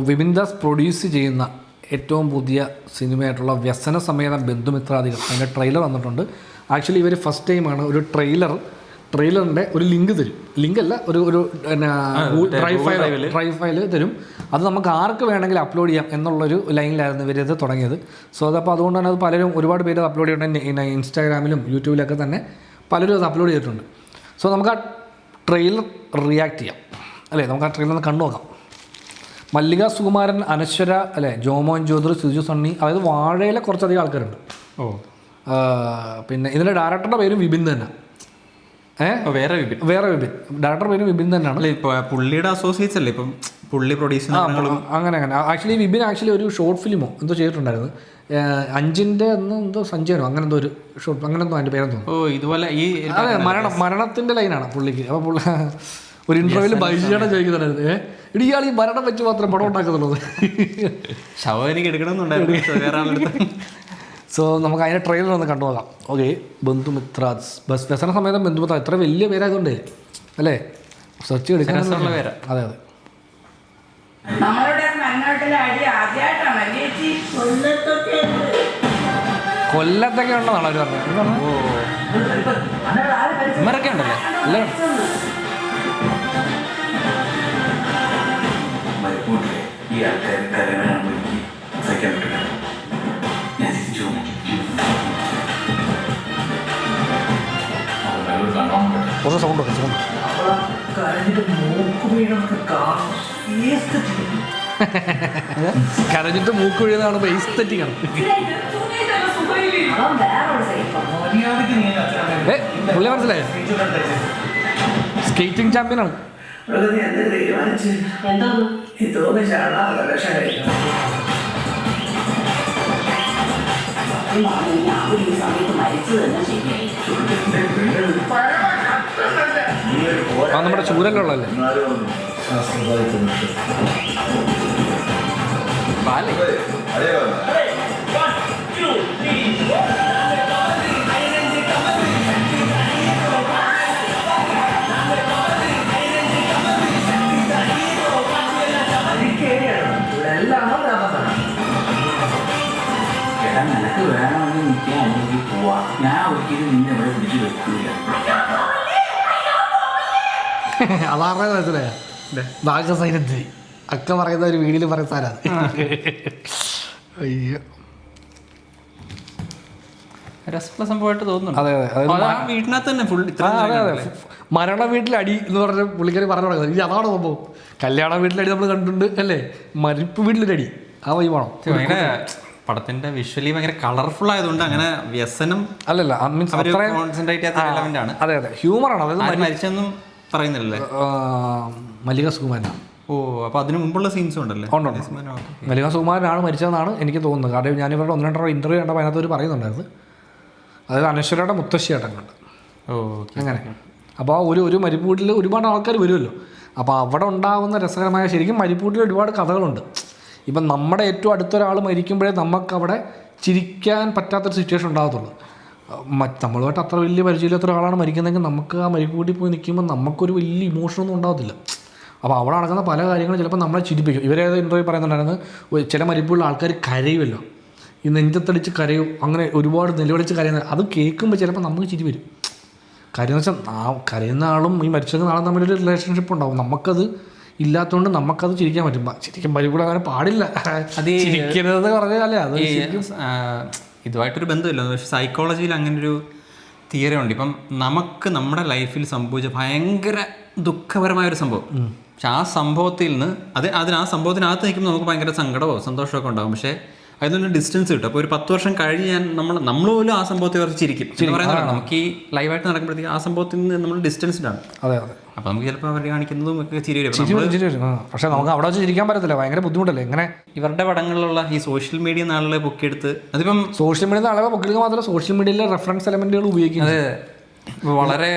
Vipin Das produce ചെയ്യുന്ന ഏറ്റവും പുതിയ സിനിമയായിട്ടുള്ള വ്യസന സമേതം ബന്ധുമിത്രാദികൾ അതിൻ്റെ ട്രെയിലർ വന്നിട്ടുണ്ട്. ആക്ച്വലി ഇവർ ഫസ്റ്റ് ടൈമാണ് ഒരു ട്രെയിലറിൻ്റെ ഒരു ലിങ്ക് തരും. ലിങ്കല്ല, ഒരു ഡ്രൈവ് ഫയൽ തരും. അത് നമുക്ക് ആർക്ക് വേണമെങ്കിലും അപ്ലോഡ് ചെയ്യാം എന്നുള്ളൊരു ലൈനിലായിരുന്നു ഇവരിത് തുടങ്ങിയത്. സോ അതപ്പോൾ അതുകൊണ്ട് തന്നെ അത് പലരും ഒരുപാട് പേര് അത് അപ്ലോഡ് ചെയ്തിട്ടുണ്ട്. ഇൻസ്റ്റാഗ്രാമിലും യൂട്യൂബിലൊക്കെ തന്നെ പലരും അത് അപ്ലോഡ് ചെയ്തിട്ടുണ്ട്. സോ നമുക്ക് ആ ട്രെയിലർ റിയാക്ട് ചെയ്യാം അല്ലേ? നമുക്ക് ആ ട്രെയിലർ ഒന്ന് കണ്ടു നോക്കാം. മല്ലിക സുകുമാരൻ, അനശ്വര അല്ലേ, ജോമോൻ ജ്യോതിർ, സിജു സണ്ണി, അതായത് വാഴയിലെ കുറച്ചധികം ആൾക്കാരുണ്ട്. പിന്നെ ഇതിൻ്റെ ഡയറക്ടറുടെ പേരും വിപിൻ തന്നെ. വേറെ വിപിൻ ഡയറക്ടർ പേരും വിപിൻ തന്നെയാണ്. പുള്ളിയുടെ അസോസിയേറ്റ്സ് അല്ലേ ഇപ്പം പുള്ളി പ്രൊഡ്യൂസ് അങ്ങനെ. ആക്ച്വലി വിപിൻ ഒരു ഷോർട്ട് ഫിലിമോ എന്തോ ചെയ്തിട്ടുണ്ടായിരുന്നു. 5ന്റെ എന്തോ സഞ്ജയനോ അങ്ങനെ എന്തോ ഒരു ഷോർട്ട്, അങ്ങനെ എന്തോ അതിൻ്റെ പേരെന്തോ. ഇതുപോലെ ഈ അതെ, മരണത്തിൻ്റെ ലൈനാണ് പുള്ളിക്ക്. അപ്പോൾ പുള്ളി ഒരു ഇന്റർവ്യൂവിൽ ബൈജിയുടെ ചോദിക്കുന്നുണ്ടായിരുന്നു, ഇയാൾ ഈ മരണം വെച്ച് മാത്രം പടം ഉണ്ടാക്കുന്നുള്ളത്. ശവനിക്ക് എടുക്കണമെന്നുണ്ടായിരുന്നു. സോ നമുക്ക് അതിൻ്റെ ട്രെയിലർ ഒന്ന് കണ്ടു നോക്കാം. ഓക്കെ, ബന്ധുമിത്രാസ് വ്യസന സമേതം ബന്ധുമിത്ര, ഇത്ര വലിയ പേരായതുകൊണ്ട് അല്ലേ സെർച്ച് എടുക്കാൻ. അതെ അതെ. കൊല്ലത്തൊക്കെ ഉണ്ടെന്നാണ് അവർ പറഞ്ഞത്. ഇവരൊക്കെ ഉണ്ടല്ലേ? അല്ലേ, ഈ ആൾക്കാർ കരകരാണ് സഹിക്കാൻ പറ്റില്ല. ഞാൻ തിരിച്ചു കുറച്ച് സൗണ്ട് കരഞ്ഞിട്ട് മൂക്ക് വീഴുന്നതാണ് എസ്തെറ്റിക് ആണ്. പുള്ളി മനസ്സിലായോ? സ്കേറ്റിംഗ് ചാമ്പ്യനാണ്. നമ്മുടെ ചൂരലുള്ളല്ലേ? നിനക്ക് വേണമെങ്കിൽ നിൽക്കാൻ അല്ലെങ്കിൽ പോവാ. ഞാൻ ഒരിക്കലും നിന്നെ ഇവിടെ പിടിച്ചു വെക്കില്ല. അതാറേ മനസ്സിലായ ഭാഗസൈനത്തിൽ അക്ക പറയുന്ന ഒരു വീഡിയോയിൽ പറയുന്ന സാരാണ്. അയ്യോ, സംഭവമായിട്ട് തോന്നുന്നു. അതെ അതെ, വീട്ടിനകത്ത് തന്നെ ഫുൾ. അതെ അതെ, മരണ വീട്ടിലടി എന്ന് പറഞ്ഞ പുള്ളിക്കാരി പറഞ്ഞു തുടങ്ങുന്നത്. ഇനി അതാണ് സംഭവം. കല്യാണ വീട്ടിലടി നമ്മൾ കണ്ടിട്ടുണ്ട് അല്ലേ, മരിപ്പ് വീട്ടിലൊരടി ആ വൈ വേണം. പടത്തിന്റെ വിഷ്വലി ഭയങ്കര കളർഫുൾ ആയതുകൊണ്ട് അങ്ങനെ വ്യസനം അല്ലല്ല, മീൻസ് കോൺസെൻട്രേറ്റ് ചെയ്യാത്ത എലമെന്റ് ആണ്. അതെ അതെ, ഹ്യൂമറാണ്. അതായത് മരിച്ചെന്നും പറയുന്നില്ലല്ലേ? മല്ലിക സുകുമാരനാണ്. ഓ, അപ്പോൾ അതിന് മുമ്പുള്ള സീൻസും ഉണ്ടല്ലേ? മല്ലിക സുകുമാരനാണ് മരിച്ചതെന്നാണ് എനിക്ക് തോന്നുന്നത്. കാരണം ഞാനിവരുടെ 1-2 ഇൻ്റർവ്യൂ കണ്ടപ്പോൾ അതിനകത്ത് ഒരു പറയുന്നുണ്ടായിരുന്നു. അതായത് അനശ്വരയുടെ മുത്തശ്ശിയായിട്ടം കണ്ട്. അങ്ങനെ. അപ്പോൾ ആ ഒരു മരിപ്പൂട്ടിൽ ഒരുപാട് ആൾക്കാർ വരുമല്ലോ. അപ്പോൾ അവിടെ ഉണ്ടാകുന്ന രസകരമായ, ശരിക്കും മരിപ്പൂട്ടിൽ ഒരുപാട് കഥകളുണ്ട്. ഇപ്പം നമ്മുടെ ഏറ്റവും അടുത്തൊരാൾ മരിക്കുമ്പോഴേ നമുക്കവിടെ ചിരിക്കാൻ പറ്റാത്തൊരു സിറ്റുവേഷൻ ഉണ്ടാകത്തുള്ളൂ. നമ്മളുമായിട്ട് അത്ര വലിയ പരിചയമില്ലാത്ത ഒരാളാണ് മരിക്കുന്നതെങ്കിൽ നമുക്ക് ആ മരിപ്പൂട്ടിൽ പോയി നിൽക്കുമ്പോൾ നമുക്കൊരു വലിയ ഇമോഷനൊന്നും ഉണ്ടാകത്തില്ല. അപ്പോൾ അവിടെ നടക്കുന്ന പല കാര്യങ്ങളും ചിലപ്പോൾ നമ്മളെ ചിരിപ്പിക്കും. ഇവരേത് ഇൻ്റർവ്യൂ പറയുന്നുണ്ടായിരുന്നു, ചില മരിപ്പൂരിൽ ആൾക്കാർ കരയുമല്ലോ, ഈ നെഞ്ചത്തടിച്ച് കരയും, അങ്ങനെ ഒരുപാട് നിലവിളിച്ച് കരയുന്നത്. അത് കേൾക്കുമ്പോൾ ചിലപ്പോൾ നമുക്ക് ചിരി വരും. കാര്യം എന്ന് വെച്ചാൽ കരയുന്ന ആളും ഈ മരിച്ച ആളും തമ്മിലൊരു റിലേഷൻഷിപ്പ് ഉണ്ടാവും. നമുക്കത് ഇല്ലാത്തതുകൊണ്ട് നമുക്കത് ചിരിക്കാൻ പറ്റും. ശരിക്കും മരിപ്പൂർ അങ്ങനെ പാടില്ല, അത് ചിരിക്കരുതെന്ന് പറഞ്ഞാലേ അത് ഇതുമായിട്ടൊരു ബന്ധമില്ല. പക്ഷേ സൈക്കോളജിയിൽ അങ്ങനൊരു തിയറി ഉണ്ട്. ഇപ്പം നമുക്ക് നമ്മുടെ ലൈഫിൽ സംഭവിച്ച ഭയങ്കര ദുഃഖപരമായൊരു സംഭവം, പക്ഷെ ആ സംഭവത്തിൽ നിന്ന് ആ സംഭവത്തിനകത്ത് നിൽക്കുമ്പോൾ നമുക്ക് ഭയങ്കര സങ്കടമോ സന്തോഷമൊക്കെ ഉണ്ടാകും. പക്ഷേ അതിനൊരു ഡിസ്റ്റൻസ് കിട്ടും. അപ്പോൾ ഒരു 10 വർഷം കഴിഞ്ഞ് നമ്മൾ പോലും ആ സംഭവത്തെ കുറിച്ച് ചിരിക്കും എന്ന് പറയുന്നത്. നമുക്ക് ഈ ലൈവായിട്ട് നടക്കുമ്പോഴത്തേക്ക് ആ സംഭവത്തിൽ നിന്ന് നമ്മൾ ഡിസ്റ്റൻസ്ഡാണ്. അതെ അതെ. അപ്പോൾ നമുക്ക് ചിലപ്പോൾ അവർ കാണിക്കുന്നതും ഒക്കെ ചിരി വരും. പക്ഷേ നമുക്ക് അവിടെ വെച്ച് ചിരിക്കാൻ പറ്റത്തില്ല, ഭയങ്കര ബുദ്ധിമുട്ടല്ലേ. ഇങ്ങനെ ഇവരുടെ പടങ്ങളിലുള്ള ഈ സോഷ്യൽ മീഡിയ നാളെ പൊക്കിയെടുത്ത്, അതിപ്പം സോഷ്യൽ മീഡിയ നാളെ പൊക്കിയെടുക്കുക മാത്രമല്ല, സോഷ്യൽ മീഡിയയിലെ റെഫറൻസ് എലമെന്റുകൾ ഉപയോഗിക്കുന്നത് വളരെ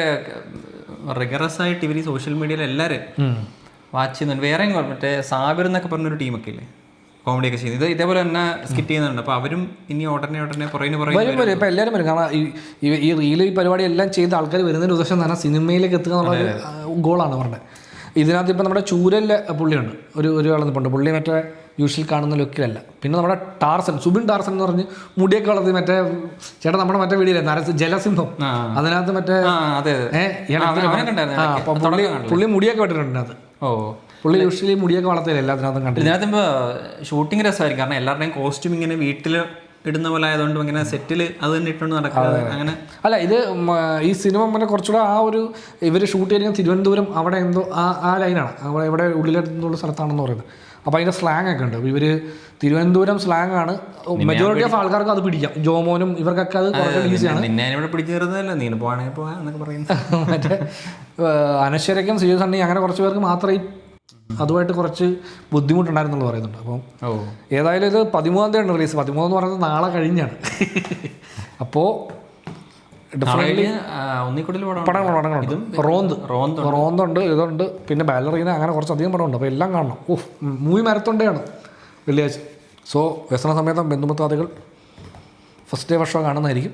റിഗറസ് ആയിട്ട് ഇവർ ഈ സോഷ്യൽ മീഡിയയിൽ എല്ലാവരും വാച്ച് ചെയ്യുന്നുണ്ട്. വേറെ മറ്റേ സാബിർ എന്നൊക്കെ പറഞ്ഞൊരു ടീമൊക്കെ ഇല്ലേ, കോമഡിയൊക്കെ ചെയ്യുന്നത്, ഇതേപോലെ തന്നെ സ്കിറ്റ് ചെയ്യുന്നുണ്ട്. അപ്പോൾ അവരും ഇനി ഉടനെ വരും. ഇപ്പം എല്ലാവരും വരും. കാരണം ഈ റീല് ഈ പരിപാടി എല്ലാം ചെയ്ത ആൾക്കാർ വരുന്നതിന് ഉദ്ദേശം തന്നെ സിനിമയിലേക്ക് എത്തുക എന്നുള്ള ഗോളാണ് അവരുടെ. ഇതിനകത്ത് ഇപ്പം നമ്മുടെ ചൂരലിലെ പുള്ളിയുണ്ട്, ഒരാളെന്നിപ്പുണ്ട്. പുള്ളി മറ്റേ യൂഷ്വൽ കാണുന്ന ലുക്കിലല്ല. പിന്നെ നമ്മുടെ ടാർസൻ, സുബിൻ ടാർസൻ എന്ന് പറഞ്ഞ് മുടിയൊക്കെ വളർത്തി മറ്റേ ചേട്ടാ നമ്മുടെ മറ്റേ വീഡിയോയിലെ ജലസിംഹം, അതിനകത്ത് മറ്റേ പുള്ളി മുടിയൊക്കെ വെട്ടിട്ടുണ്ട് അതിനകത്ത്. പുള്ളി യൂഷ്വലി മുടിയൊക്കെ വളർത്തില്ല എല്ലാത്തിനകത്തും കണ്ടില്ല. ഇതിനകത്ത് ഷൂട്ടിംഗ് രസമായിരിക്കും, കാരണം എല്ലാവരുടെയും കോസ്റ്റ്യൂം ഇങ്ങനെ വീട്ടിൽ ഇടുന്ന പോലെ ആയതുകൊണ്ട് ഇങ്ങനെ സെറ്റിൽ അത് തന്നെ ഇട്ടുകൊണ്ട് നടക്കുന്നത് അങ്ങനെ. അല്ല ഇത് ഈ സിനിമ പിന്നെ കുറച്ചുകൂടെ ആ ഒരു ഇവർ ഷൂട്ട് ചെയ്യുന്ന തിരുവനന്തപുരം അവിടെ എന്തോ ആ ലൈനാണ്, അവിടെ ഇവിടെ ഉള്ളിലെന്നുള്ള സ്ഥലത്താണെന്ന് പറയുന്നത്. അപ്പോൾ അതിൻ്റെ സ്ലാങ് ഒക്കെ ഉണ്ട്. ഇവർ തിരുവനന്തപുരം സ്ലാങ് ആണ്, മെജോറിറ്റി ഓഫ് ആൾക്കാർക്ക് അത് പിടിക്കാം. ജോമോനും ഇവർക്കൊക്കെ അത് കുറച്ചുകൂടി ഈസിയാണ്. നിന്നെ ഇവിടെ പിടിച്ചു തീർന്നതല്ല, നീ പോവാണെങ്കിൽ പോകാം എന്നൊക്കെ പറയുന്നത്. മറ്റേ അനശ്വരയ്ക്കും സീരിയസ് ഉണ്ടെങ്കിൽ അങ്ങനെ കുറച്ച് പേർക്ക് മാത്രമേ അതുമായിട്ട് കുറച്ച് ബുദ്ധിമുട്ടുണ്ടായിരുന്നുള്ളൂ പറയുന്നുണ്ട്. അപ്പം ഏതായാലും ഇത് 13-ാം തീയതിയാണ് റിലീസ്. 13 എന്ന് പറയുന്നത് നാളെ കഴിഞ്ഞാണ്. അപ്പോൾ പടങ്ങളുണ്ട്. റോന്തുണ്ട്, ഇതുണ്ട്, പിന്നെ ബാലറീന, അങ്ങനെ കുറച്ചധികം പടമുണ്ട്. അപ്പോൾ എല്ലാം കാണണം. മൂവി മാരത്തോണ്ടെയാണ് വെള്ളിയാഴ്ച. സോ വ്യസന സമേതം ബന്ധുമിത്രാദികൾ ഫസ്റ്റ് ഡേ വർഷം കാണുന്നതായിരിക്കും.